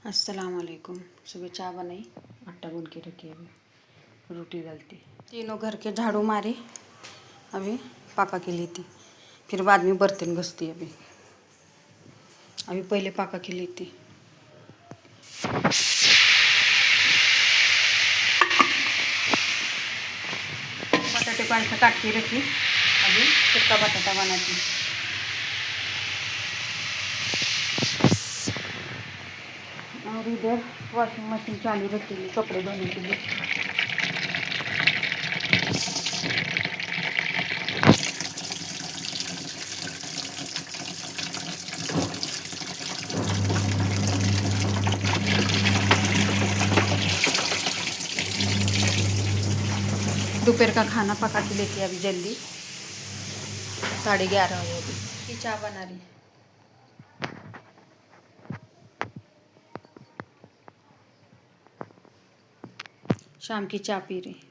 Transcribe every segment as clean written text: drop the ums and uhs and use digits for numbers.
अस्सलाम वालेकुम। सुबह चाय बनाई, आटा गूंद के रखी, अभी रोटी डालती। तीनों घर के झाड़ू मारे, अभी पाका के लेती, फिर बाद में बर्तन घसती। अभी पहले पाका के लेती। बटाटे को ऐसा काट के रखी, अभी सुक्का बटाटा बनाती। और इधर वॉशिंग मशीन चालू रखी है कपड़े धोने के लिए। दोपहर का खाना पका के लेती है अभी जल्दी, 11:30 हो गए। अभी चाय बना रही। शाम की चाय पी रही।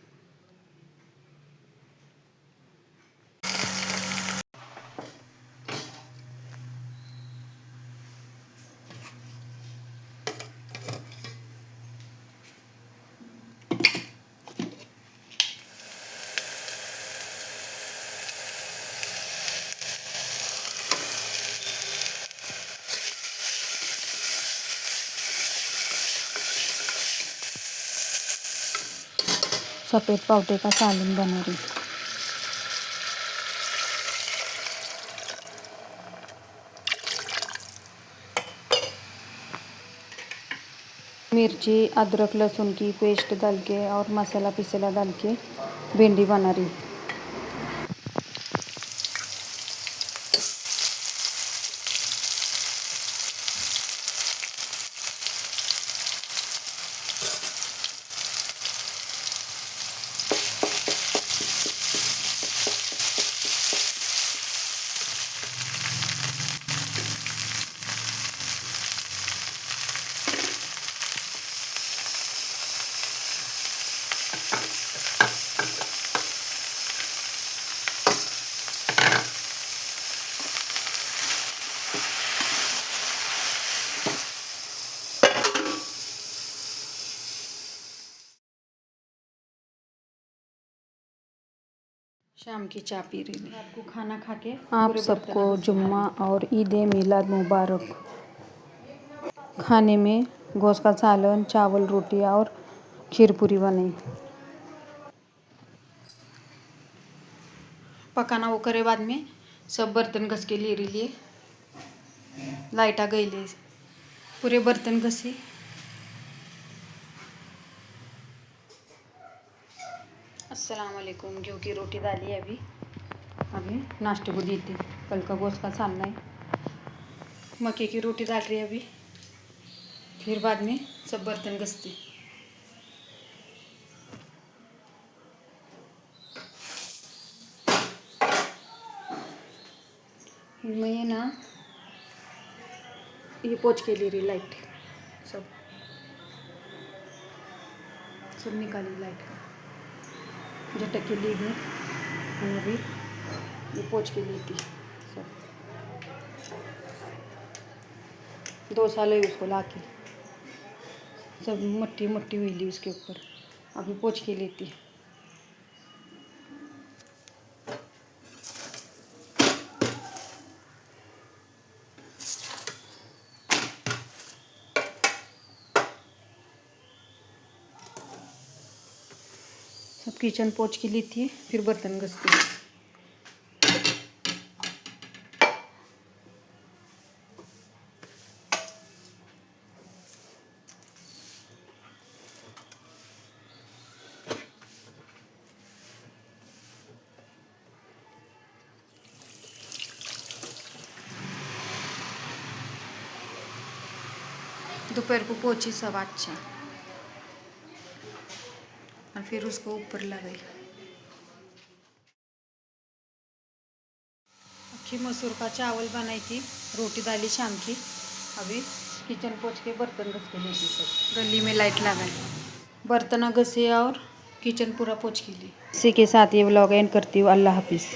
सफ़ेद पावटे का सालन बना रही। मिर्ची, अदरक, लहसुन की पेस्ट डाल के और मसाला पिसला डाल के भिंडी बना रही। शाम की चाय पी रही। रात को खाना खा के आप सबको जुम्मा और ईद मिलाद मुबारक। खाने में गोश्त का सालन, चावल, रोटी और खीर पूरी बनाई। पकाना वो करे बाद में सब बर्तन घस के ले लिए। लाइट आ गई ले, पूरे बर्तन घसी। अस्सलाम वालेकुम। गेहूँ की रोटी डाली है अभी नाश्ते को दी थी। कल का गोश्त का सालन है। मक्के की रोटी डाल रही है अभी, फिर बाद में सब बर्तन घसती। मैं ये ना ये पोंछ के ले रही। लाइट सब निकाली लाइट का झटक के ली गई। और अभी ये पोंछ के ली थी सब। 2 साल हुई उसको लाके, सब मट्टी मट्टी हुई ली उसके ऊपर। अभी पोंछ के लेती। सब किचन पोंछ के ली थी, फिर बर्तन घसती। दोपहर को पोंछी सब अच्छा, और फिर उसको ऊपर लगाई। अक्खी मसूर का चावल बनाई थी, रोटी डाली शाम की। अभी किचन पोंछ के बर्तन घस के लेती। सब गली में लाइट लगाई, बर्तन घसे और किचन पूरा पोंछ के ली। इसी के साथ ये व्लॉग एंड करती हूँ। अल्लाह हाफिज़।